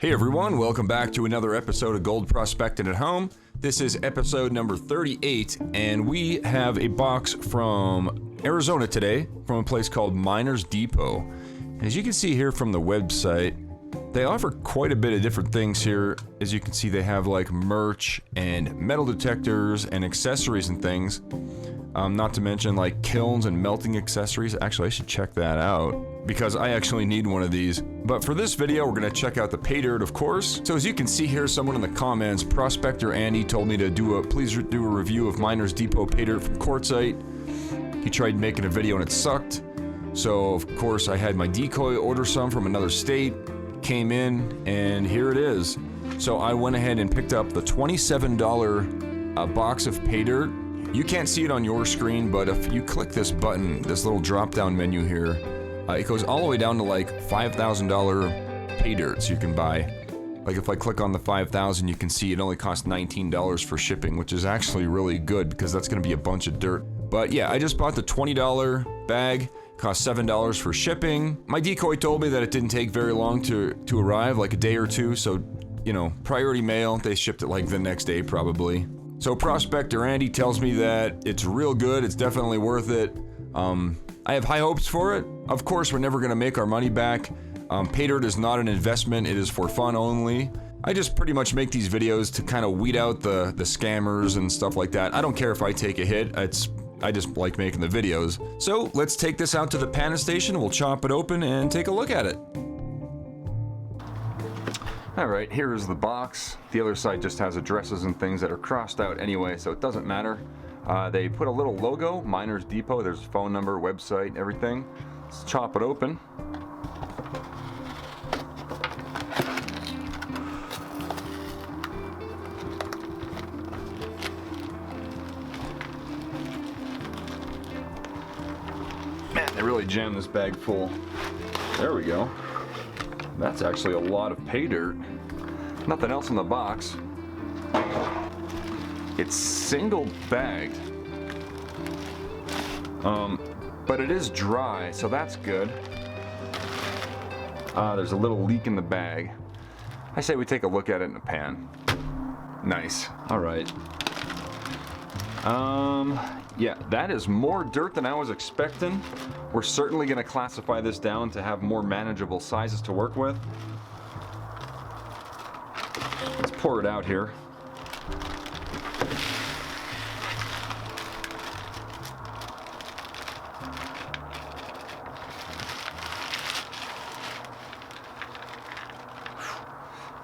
Hey everyone, welcome back to another episode of Gold Prospecting at Home. This is episode number 38, and we have a box from Arizona today from a place called Miners Depot. As you can see here from the website, they offer quite a bit of different things here. As you can see, they have like merch and metal detectors and accessories and things. Not to mention like kilns and melting accessories. Actually, I should check that out because I actually need one of these. But for this video, we're gonna check out the Paydirt, of course. So as you can see here, someone in the comments, Prospector Andy, told me to please do a review of Miners Depot Paydirt from Quartzite. He tried making a video and it sucked. So of course I had my decoy order some from another state, came in, and here it is. So I went ahead and picked up the $27 box of Paydirt. You can't see it on your screen, but if you click this button, this little drop-down menu here, it goes all the way down to like $5,000 Paydyrts you can buy. Like if I click on the 5,000, you can see it only costs $19 for shipping, which is actually really good because that's going to be a bunch of dirt. But yeah, I just bought the $20 bag, cost $7 for shipping. My decoy told me that it didn't take very long to arrive, like a day or two, so, you know, priority mail, they shipped it like the next day probably. So Prospector Andy tells me that it's real good, it's definitely worth it. I have high hopes for it. Of course, we're never gonna make our money back. Paydirt is not an investment, it is for fun only. I just pretty much make these videos to kind of weed out the scammers and stuff like that. I don't care if I take a hit, I just like making the videos. So let's take this out to the panel station, we'll chop it open and take a look at it. Alright, here is the box. The other side just has addresses and things that are crossed out anyway, so it doesn't matter. They put a little logo, Miners Depot, there's a phone number, website, everything. Let's chop it open. Man, they really jammed this bag full. There we go. That's actually a lot of Paydirt. Nothing else in the box. It's single bagged. But it is dry, so that's good. There's a little leak in the bag. I say we take a look at it in a pan. Nice. All right. Yeah, that is more dirt than I was expecting. We're certainly going to classify this down to have more manageable sizes to work with. Let's pour it out here.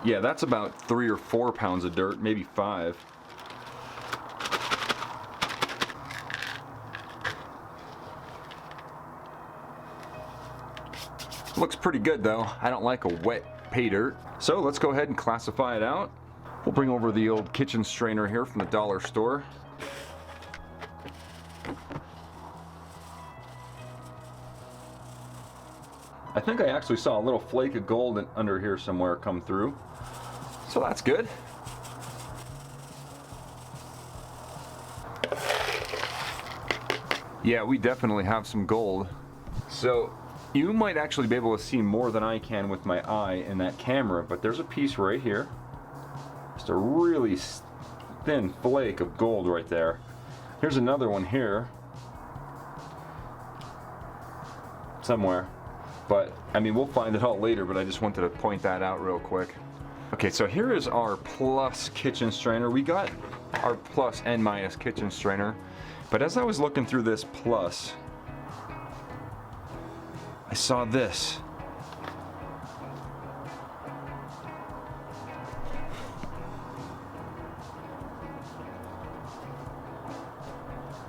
Yeah, that's about 3 or 4 pounds of dirt, maybe 5. Looks pretty good though. I don't like a wet Paydirt. So let's go ahead and classify it out. We'll bring over the old kitchen strainer here from the dollar store. I think I actually saw a little flake of gold under here somewhere come through. So that's good. Yeah, we definitely have some gold. So you might actually be able to see more than I can with my eye in that camera, but there's a piece right here. Just a really thin flake of gold right there. Here's another one here. Somewhere. But, I mean, we'll find it out later, but I just wanted to point that out real quick. Okay, so here is our plus kitchen strainer. We got our plus and minus kitchen strainer, but as I was looking through this plus, I saw this.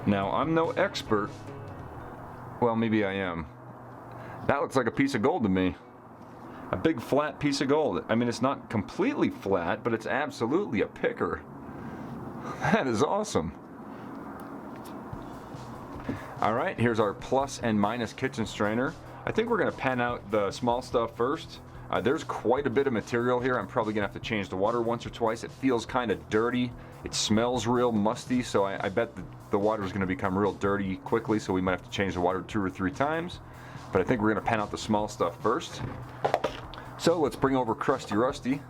Now, I'm no expert. Well, maybe I am. That looks like a piece of gold to me. A big flat piece of gold. I mean, it's not completely flat, but it's absolutely a picker. That is awesome. All right, here's our plus and minus kitchen strainer. I think we're gonna pan out the small stuff first. There's quite a bit of material here. I'm probably gonna have to change the water once or twice. It feels kind of dirty. It smells real musty, so I bet the water is gonna become real dirty quickly, so we might have to change the water 2 or 3 times. But I think we're gonna pan out the small stuff first. So let's bring over Crusty Rusty.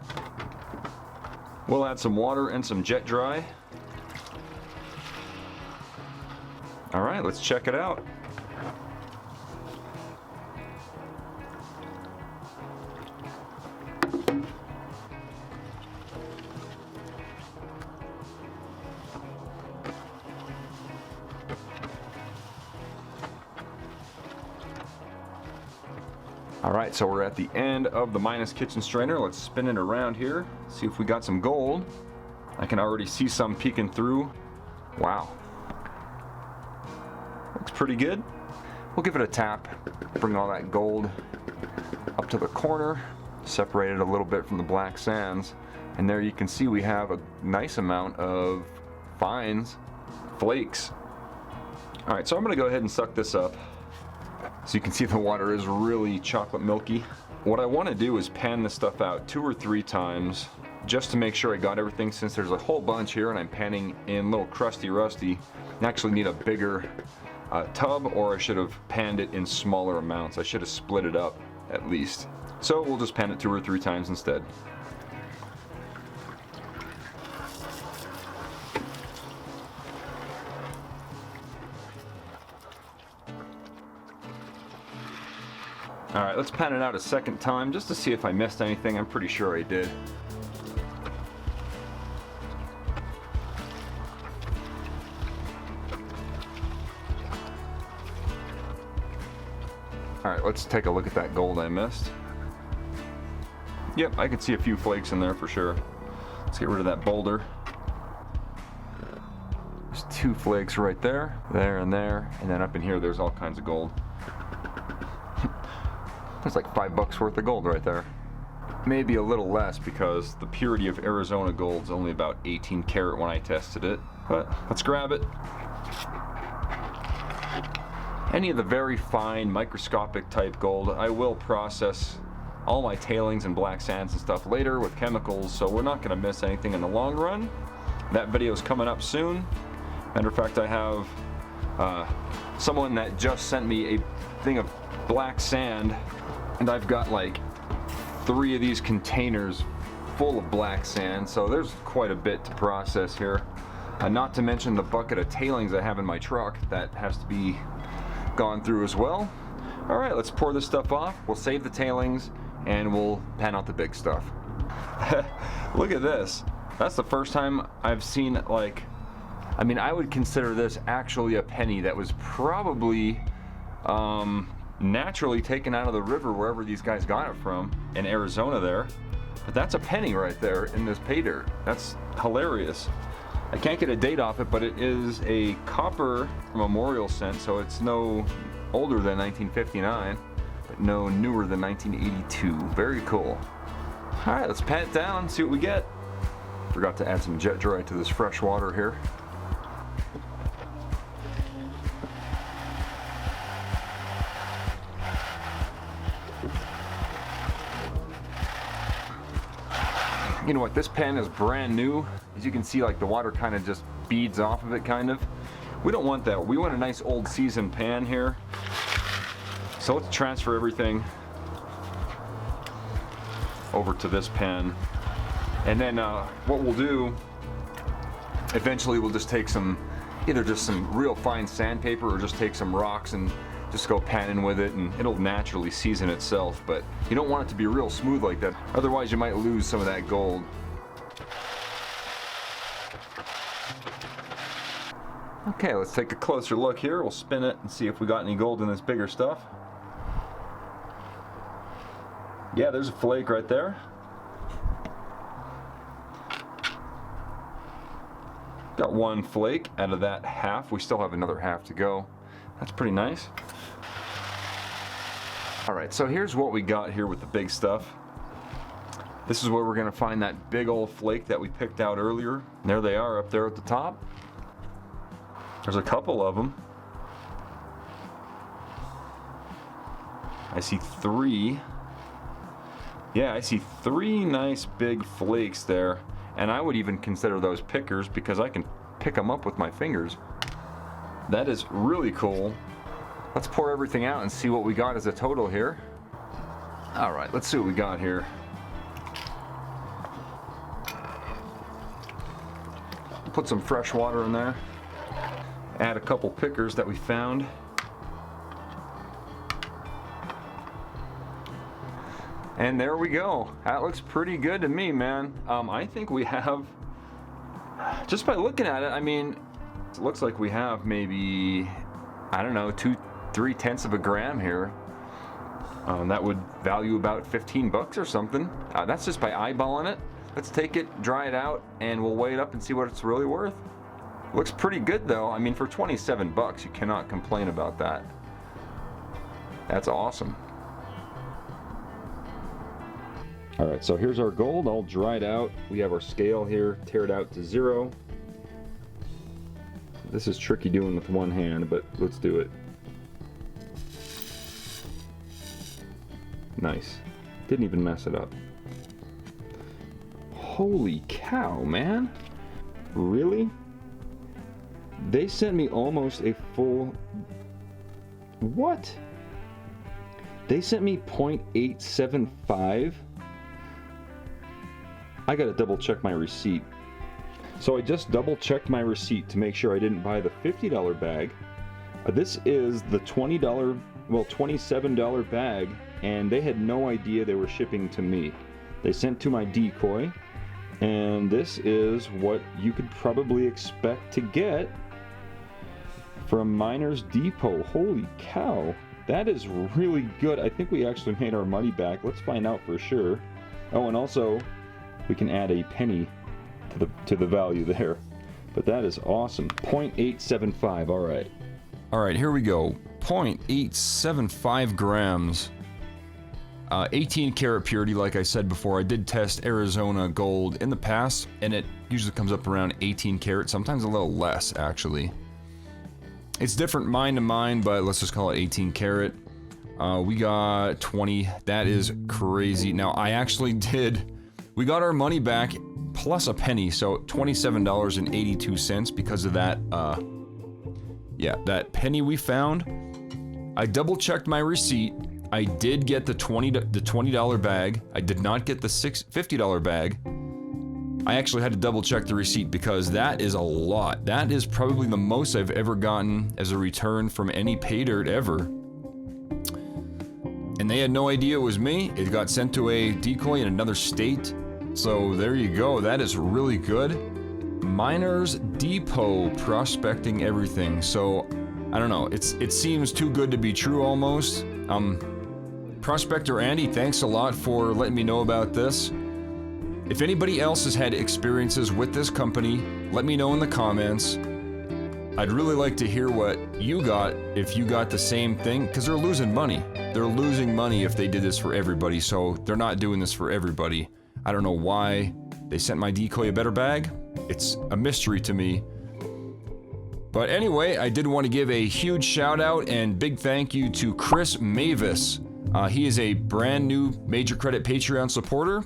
We'll add some water and some jet dry. All right, let's check it out. Alright, so we're at the end of the minus kitchen strainer. Let's spin it around here, see if we got some gold. I can already see some peeking through. Wow. Looks pretty good. We'll give it a tap, bring all that gold up to the corner, separate it a little bit from the black sands, and there you can see we have a nice amount of fines, flakes. Alright, so I'm going to go ahead and suck this up. So you can see the water is really chocolate milky. What I want to do is pan this stuff out 2 or 3 times just to make sure I got everything, since there's a whole bunch here and I'm panning in little crusty rusty. I actually need a bigger tub, or I should have panned it in smaller amounts. I should have split it up at least. So we'll just pan it 2 or 3 times instead. Alright, let's pan it out a second time just to see if I missed anything. I'm pretty sure I did. Alright, let's take a look at that gold I missed. Yep, I can see a few flakes in there for sure. Let's get rid of that boulder. There's 2 flakes right there, and then up in here there's all kinds of gold. There's like $5 worth of gold right there. Maybe a little less because the purity of Arizona gold is only about 18 karat when I tested it. But let's grab it. Any of the very fine microscopic type gold, I will process all my tailings and black sands and stuff later with chemicals, so we're not going to miss anything in the long run. That video is coming up soon. Matter of fact, I have someone that just sent me a thing of black sand, and I've got like 3 of these containers full of black sand, so there's quite a bit to process here. Not to mention the bucket of tailings I have in my truck that has to be gone through as well. Alright, let's pour this stuff off. We'll save the tailings and we'll pan out the big stuff. Look at this. That's the first time I've seen, like, I mean, I would consider this actually a penny that was probably naturally taken out of the river wherever these guys got it from in Arizona there. But that's a penny right there in this pay dirt. That's hilarious. I can't get a date off it, but it is a copper memorial cent, so it's no older than 1959, but no newer than 1982. Very cool. All right, let's pan it down, see what we get. Forgot to add some jet dry to this fresh water here. You know what, this pan is brand new. As you can see, like, the water kind of just beads off of it, kind of. We don't want that. We want a nice old seasoned pan here. So let's transfer everything over to this pan. And then what we'll do, eventually we'll just take some, either just some real fine sandpaper or just take some rocks and just go panning with it, and it'll naturally season itself. But you don't want it to be real smooth like that, otherwise you might lose some of that gold. Okay, let's take a closer look here. We'll spin it and see if we got any gold in this bigger stuff. Yeah, there's a flake right there. Got 1 flake out of that half. We still have another half to go. That's pretty nice. Alright, so here's what we got here with the big stuff. This is where we're going to find that big old flake that we picked out earlier. And there they are up there at the top. There's a couple of them. I see 3. Yeah, I see 3 nice big flakes there. And I would even consider those pickers because I can pick them up with my fingers. That is really cool. Let's pour everything out and see what we got as a total here. All right, let's see what we got here. Put some fresh water in there. Add a couple pickers that we found. And there we go. That looks pretty good to me, man. I think we have, just by looking at it, I mean, it looks like we have maybe, I don't know, 2-3 of a gram here. That would value about 15 bucks or something. That's just by eyeballing it. Let's take it, dry it out, and we'll weigh it up and see what it's really worth. Looks pretty good though. I mean, for 27 bucks, you cannot complain about that. That's awesome. All right, so here's our gold all dried out. We have our scale here, tear it out to 0. This is tricky doing with one hand, but let's do it. Nice. Didn't even mess it up. Holy cow, man. Really? They sent me almost a full... What? They sent me 0.875? I gotta double check my receipt. So I just double checked my receipt to make sure I didn't buy the $50 bag. This is the $27 bag, and they had no idea they were shipping to me. They sent to my decoy, and this is what you could probably expect to get from Miners Depot. Holy cow, that is really good. I think we actually made our money back. Let's find out for sure. Oh, and also we can add a penny to the value there. But that is awesome. 0.875. All right, here we go. 0.875 grams. 18 karat purity, like I said before. I did test Arizona gold in the past, and it usually comes up around 18 karat, sometimes a little less, actually. It's different mine to mine, but let's just call it 18 karat. We got 20. That is crazy. Now, I actually we got our money back plus a penny, so $27.82 because of that, yeah, that penny we found. I double checked my receipt. I did get the $20 bag. I did not get the $50 bag. I actually had to double check the receipt because that is a lot. That is probably the most I've ever gotten as a return from any Paydirt ever. And they had no idea it was me. It got sent to a decoy in another state. So there you go. That is really good. Miners Depot prospecting everything. So I don't know. It seems too good to be true almost. Prospector Andy, thanks a lot for letting me know about this. If anybody else has had experiences with this company, let me know in the comments. I'd really like to hear what you got, if you got the same thing, because they're losing money. They're losing money if they did this for everybody, so they're not doing this for everybody. I don't know why they sent my decoy a better bag. It's a mystery to me. But anyway, I did want to give a huge shout out and big thank you to Chris Mavis. He is a brand new Major Credit Patreon supporter.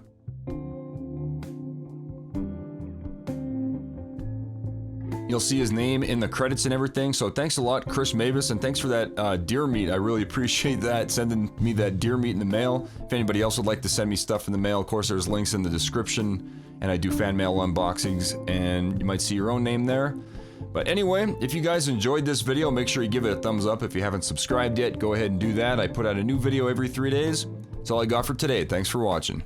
You'll see his name in the credits and everything, so thanks a lot, Chris Mavis, and thanks for that deer meat. I really appreciate that, sending me that deer meat in the mail. If anybody else would like to send me stuff in the mail, of course, there's links in the description, and I do fan mail unboxings, and you might see your own name there. But anyway, if you guys enjoyed this video, make sure you give it a thumbs up. If you haven't subscribed yet, go ahead and do that. I put out a new video every 3 days. That's all I got for today. Thanks for watching.